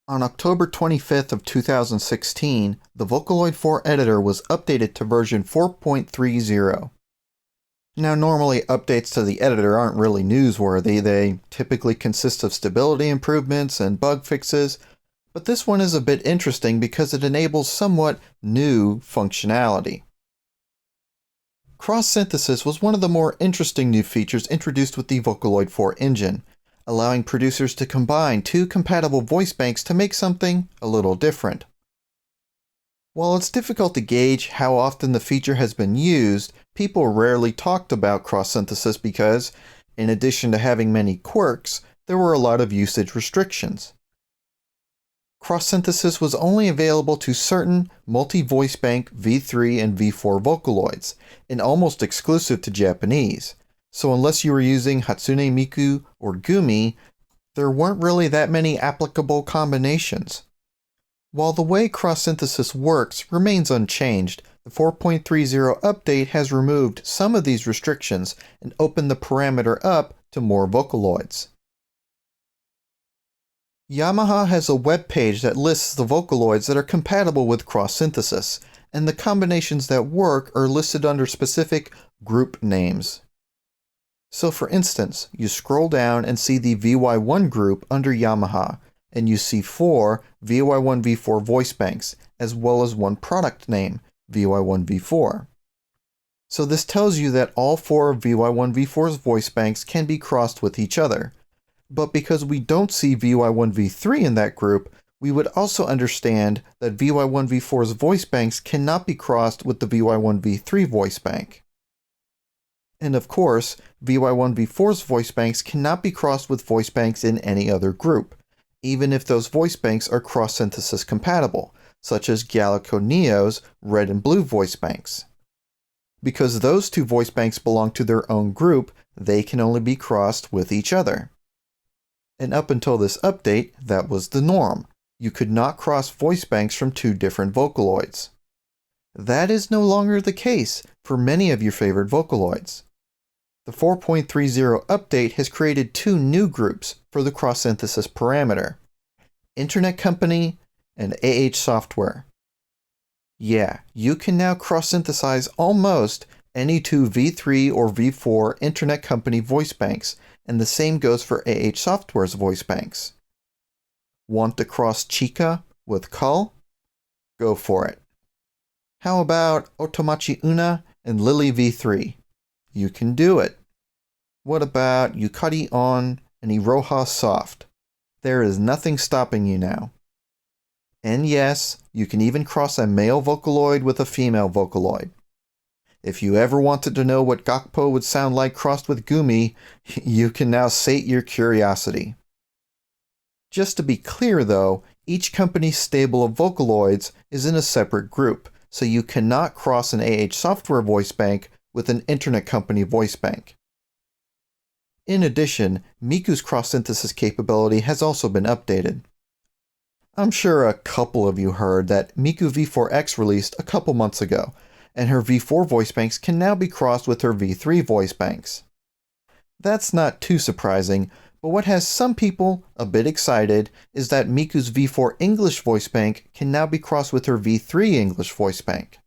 On October 25th of 2016, the Vocaloid 4 editor was updated to version 4.30. Now normally updates to the editor aren't really newsworthy, they typically consist of stability improvements and bug fixes, but this one is a bit interesting because it enables somewhat new functionality. Cross-synthesis was one of the more interesting new features introduced with the Vocaloid 4 engine, allowing producers to combine two compatible voice banks to make something a little different. While it's difficult to gauge how often the feature has been used, people rarely talked about cross-synthesis because, in addition to having many quirks, there were a lot of usage restrictions. Cross-synthesis was only available to certain multi-voice bank V3 and V4 Vocaloids, and almost exclusive to Japanese. So unless you were using Hatsune Miku or Gumi, there weren't really that many applicable combinations. While the way cross-synthesis works remains unchanged, the 4.30 update has removed some of these restrictions and opened the parameter up to more Vocaloids. Yamaha has a web page that lists the Vocaloids that are compatible with cross-synthesis, and the combinations that work are listed under specific group names. So for instance, you scroll down and see the VY1 group under Yamaha, and you see 4 VY1V4 voice banks, as well as one product name, VY1V4. So this tells you that all 4 of VY1V4's voice banks can be crossed with each other. But because we don't see VY1V3 in that group, we would also understand that VY1V4's voice banks cannot be crossed with the VY1V3 voice bank. And of course, VY1V4's voice banks cannot be crossed with voice banks in any other group, even if those voice banks are cross-synthesis compatible, such as Gallico Neo's red and blue voice banks. Because those two voice banks belong to their own group, they can only be crossed with each other. And up until this update, that was the norm. You could not cross voice banks from two different Vocaloids. That is no longer the case for many of your favorite Vocaloids. The 4.30 update has created two new groups for the cross-synthesis parameter: Internet Company and AtH Software. Yeah, you can now cross-synthesize almost any two V3 or V4 Internet Company voice banks, and the same goes for AtH Software's voice banks. Want to cross Chica with Cull? Go for it. How about Otomachi Una and Lily V3? You can do it. What about Yukari On and Iroha Soft? There is nothing stopping you now. And yes, you can even cross a male Vocaloid with a female Vocaloid. If you ever wanted to know what Gakpo would sound like crossed with Gumi, you can now sate your curiosity. Just to be clear though, each company's stable of Vocaloids is in a separate group, so you cannot cross an AtH Software voice bank with an Internet Company voice bank. In addition, Miku's cross-synthesis capability has also been updated. I'm sure a couple of you heard that Miku V4X released a couple months ago, and her V4 voice banks can now be crossed with her V3 voice banks. That's not too surprising, but what has some people a bit excited is that Miku's V4 English voice bank can now be crossed with her V3 English voice bank.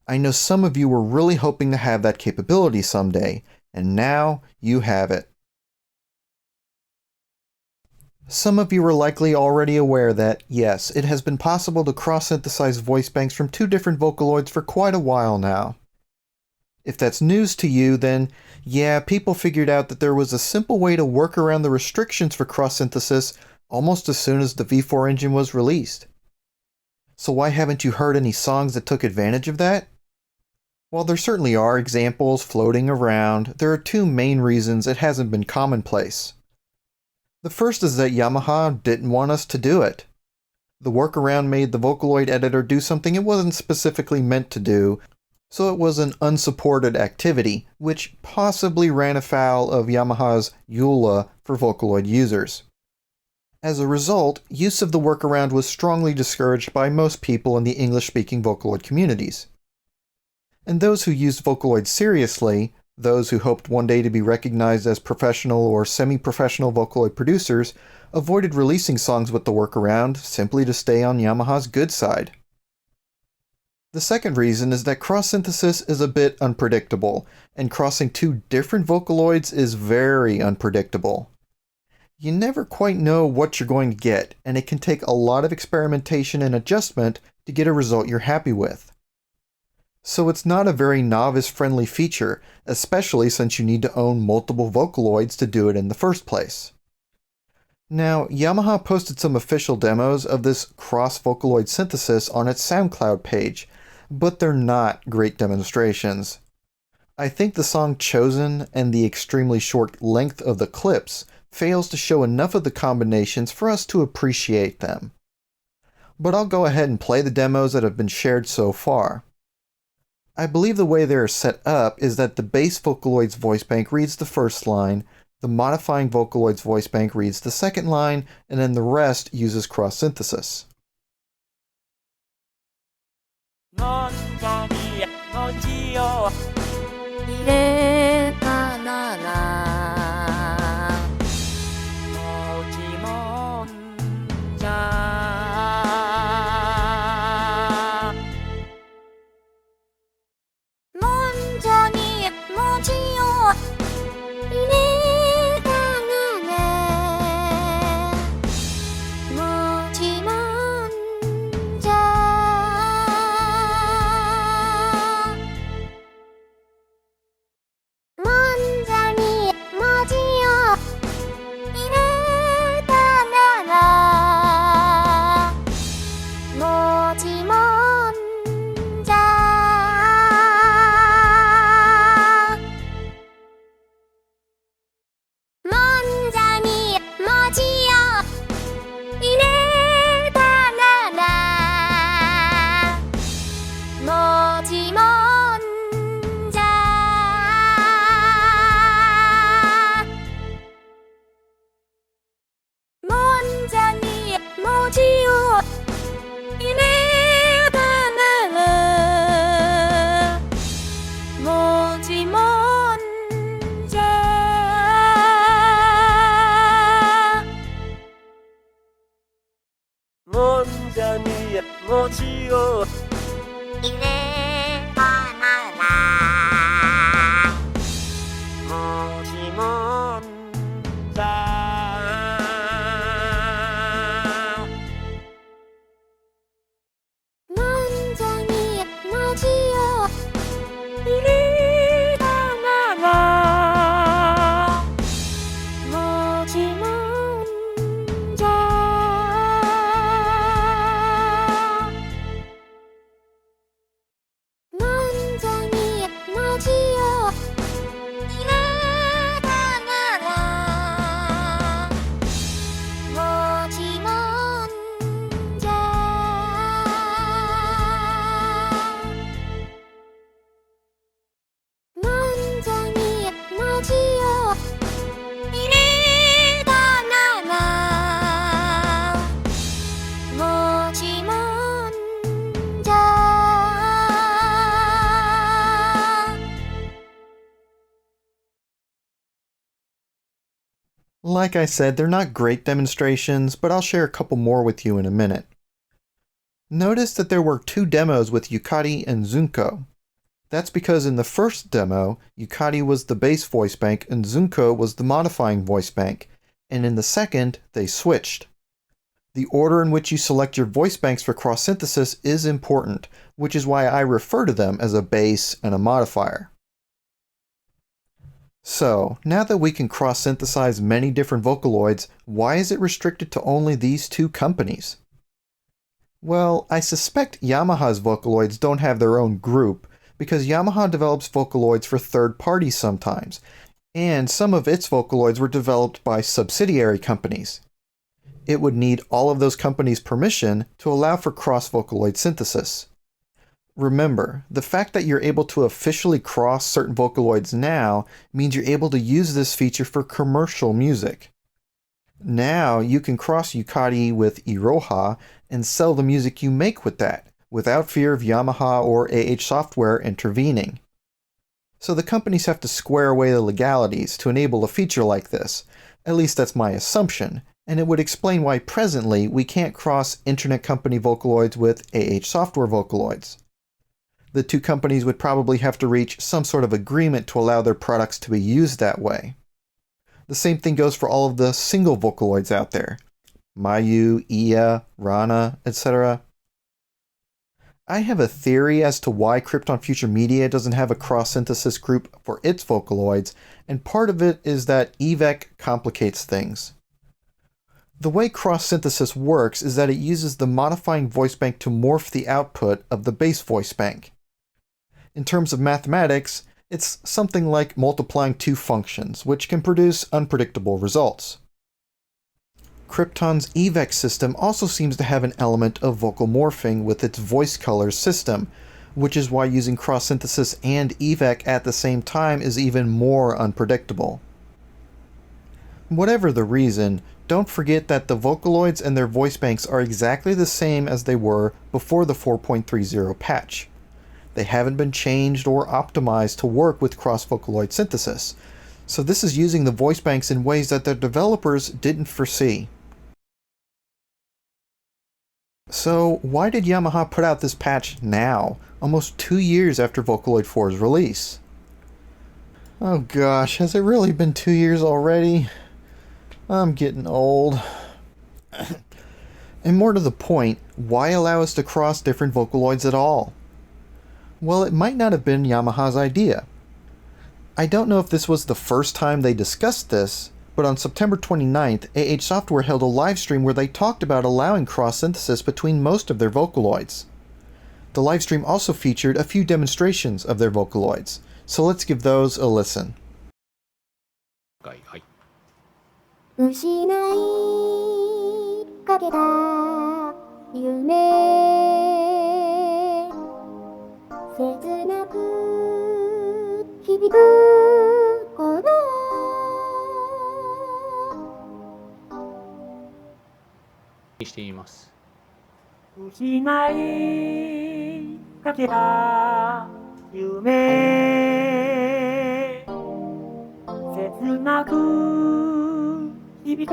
I know some of you were really hoping to have that capability someday, and now you have it. Some of you are likely already aware that, yes, it has been possible to cross-synthesize voice banks from two different Vocaloids for quite a while now. If that's news to you, then yeah, people figured out that there was a simple way to work around the restrictions for cross-synthesis almost as soon as the V4 engine was released. So why haven't you heard any songs that took advantage of that? While there certainly are examples floating around, there are two main reasons it hasn't been commonplace. The first is that Yamaha didn't want us to do it. The workaround made the Vocaloid editor do something it wasn't specifically meant to do, so it was an unsupported activity, which possibly ran afoul of Yamaha's EULA for Vocaloid users. As a result, use of the workaround was strongly discouraged by most people in the English-speaking Vocaloid communities. And those who used Vocaloid seriously, those who hoped one day to be recognized as professional or semi-professional Vocaloid producers, avoided releasing songs with the workaround simply to stay on Yamaha's good side. The second reason is that cross-synthesis is a bit unpredictable, and crossing two different Vocaloids is very unpredictable. You never quite know what you're going to get, and it can take a lot of experimentation and adjustment to get a result you're happy with. So it's not a very novice-friendly feature, especially since you need to own multiple Vocaloids to do it in the first place. Now, Yamaha posted some official demos of this cross-Vocaloid synthesis on its SoundCloud page, but they're not great demonstrations. I think the song chosen and the extremely short length of the clips fails to show enough of the combinations for us to appreciate them. But I'll go ahead and play the demos that have been shared so far. I believe the way they are set up is that the bass Vocaloid's voice bank reads the first line, the modifying Vocaloid's voice bank reads the second line, and then the rest uses cross-synthesis. Like I said, they're not great demonstrations, but I'll share a couple more with you in a minute. Notice that there were two demos with Yucati and Zunko. That's because in the first demo, Yucati was the bass voice bank and Zunko was the modifying voice bank, and in the second, they switched. The order in which you select your voice banks for cross-synthesis is important, which is why I refer to them as a bass and a modifier. So, now that we can cross-synthesize many different Vocaloids, why is it restricted to only these two companies? Well, I suspect Yamaha's Vocaloids don't have their own group, because Yamaha develops Vocaloids for third parties sometimes, and some of its Vocaloids were developed by subsidiary companies. It would need all of those companies' permission to allow for cross-Vocaloid synthesis. Remember, the fact that you're able to officially cross certain Vocaloids now means you're able to use this feature for commercial music. Now you can cross Yucati with Iroha and sell the music you make with that, without fear of Yamaha or AtH software intervening. So the companies have to square away the legalities to enable a feature like this. At least that's my assumption, and it would explain why presently we can't cross internet company Vocaloids with AtH software Vocaloids. The two companies would probably have to reach some sort of agreement to allow their products to be used that way. The same thing goes for all of the single Vocaloids out there. Mayu, Iya, Rana, etc. I have a theory as to why Krypton Future Media doesn't have a cross-synthesis group for its Vocaloids, and part of it is that AvEch complicates things. The way cross-synthesis works is that it uses the modifying voice bank to morph the output of the base voice bank. In terms of mathematics, it's something like multiplying two functions, which can produce unpredictable results. Krypton's AvEch system also seems to have an element of vocal morphing with its voice colors system, which is why using cross-synthesis and AvEch at the same time is even more unpredictable. Whatever the reason, don't forget that the Vocaloids and their voice banks are exactly the same as they were before the 4.30 patch. They haven't been changed or optimized to work with cross-Vocaloid synthesis, so this is using the voice banks in ways that the developers didn't foresee. So why did Yamaha put out this patch now, almost 2 years after Vocaloid 4's release? Oh gosh, has it really been 2 years already? I'm getting old. And more to the point, why allow us to cross different Vocaloids at all? Well, it might not have been Yamaha's idea. I don't know if this was the first time they discussed this, but on September 29th, AtH Software held a live stream where they talked about allowing cross-synthesis between most of their Vocaloids. The live stream also featured a few demonstrations of their Vocaloids, so let's give those a listen. 失いかけた夢切なく響く鼓動しています。失いかけた夢切なく響く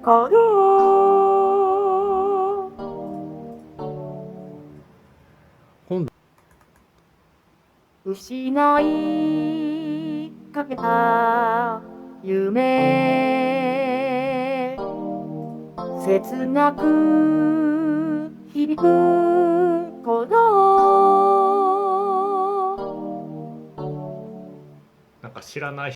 鼓動今度失いかけた夢切なく響く鼓動なんか知らない。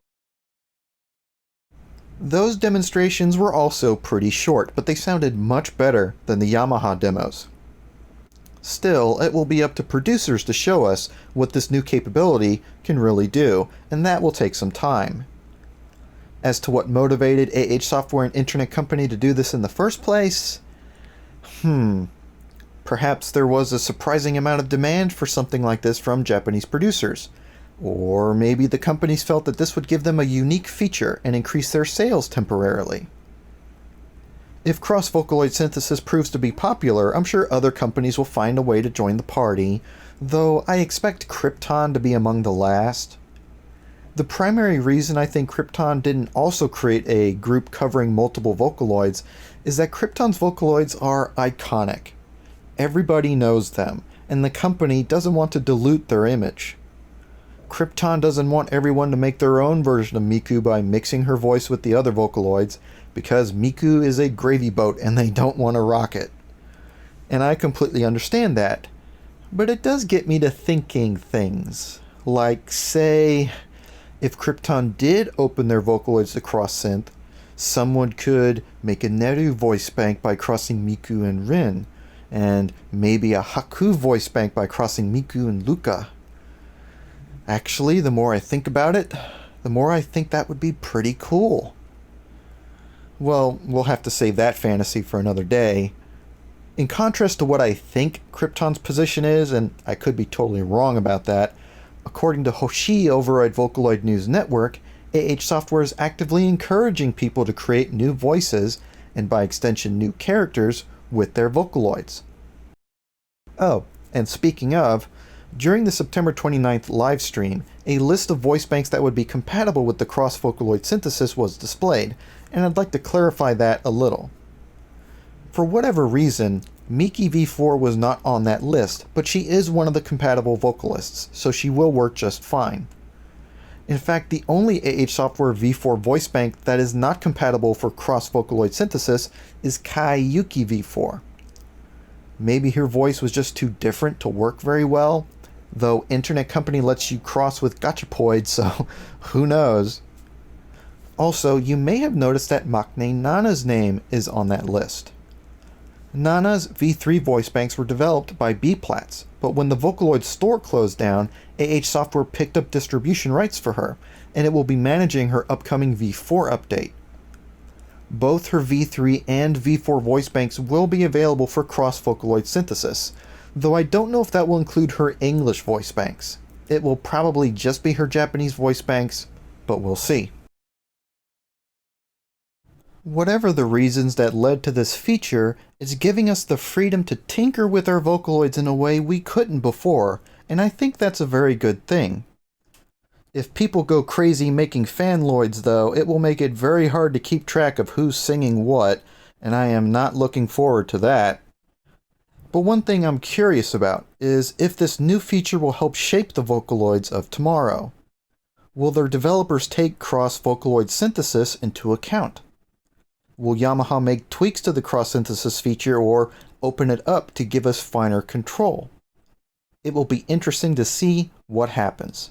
Those demonstrations were also pretty short, but they sounded much better than the Yamaha demos. Still, it will be up to producers to show us what this new capability can really do, and that will take some time. As to what motivated AtH Software and Internet Company to do this in the first place? Perhaps there was a surprising amount of demand for something like this from Japanese producers. Or maybe the companies felt that this would give them a unique feature and increase their sales temporarily. If cross-Vocaloid synthesis proves to be popular, I'm sure other companies will find a way to join the party, though I expect Krypton to be among the last. The primary reason I think Krypton didn't also create a group covering multiple Vocaloids is that Krypton's Vocaloids are iconic. Everybody knows them, and the company doesn't want to dilute their image. Krypton doesn't want everyone to make their own version of Miku by mixing her voice with the other Vocaloids, because Miku is a gravy boat and they don't want to rock it. And I completely understand that, but it does get me to thinking things. Like, say, if Krypton did open their Vocaloids to cross-synth, someone could make a Neru voice bank by crossing Miku and Rin, and maybe a Haku voice bank by crossing Miku and Luca. Actually, the more I think about it, the more I think that would be pretty cool. Well, we'll have to save that fantasy for another day. In contrast to what I think Krypton's position is, and I could be totally wrong about that, according to Hoshi over at Vocaloid News Network, AtH Software is actively encouraging people to create new voices, and by extension new characters, with their Vocaloids. Oh, and speaking of, during the September 29th live stream, a list of voice banks that would be compatible with the cross-Vocaloid synthesis was displayed, and I'd like to clarify that a little. For whatever reason, Miki V4 was not on that list, but she is one of the compatible vocalists, so she will work just fine. In fact, the only AtH software V4 voice bank that is not compatible for cross-Vocaloid synthesis is Kaiyuki V4. Maybe her voice was just too different to work very well, though Internet Company lets you cross with Gachapoid, so who knows. Also, you may have noticed that Maknae Nana's name is on that list. Nana's V3 voice banks were developed by B-Plats, but when the Vocaloid store closed down, AtH Software picked up distribution rights for her, and it will be managing her upcoming V4 update. Both her V3 and V4 voice banks will be available for cross-Vocaloid synthesis, though I don't know if that will include her English voice banks. It will probably just be her Japanese voice banks, but we'll see. Whatever the reasons that led to this feature, it's giving us the freedom to tinker with our Vocaloids in a way we couldn't before, and I think that's a very good thing. If people go crazy making fanloids though, it will make it very hard to keep track of who's singing what, and I am not looking forward to that. But one thing I'm curious about is if this new feature will help shape the Vocaloids of tomorrow. Will their developers take cross-Vocaloid synthesis into account? Will Yamaha make tweaks to the cross-synthesis feature or open it up to give us finer control? It will be interesting to see what happens.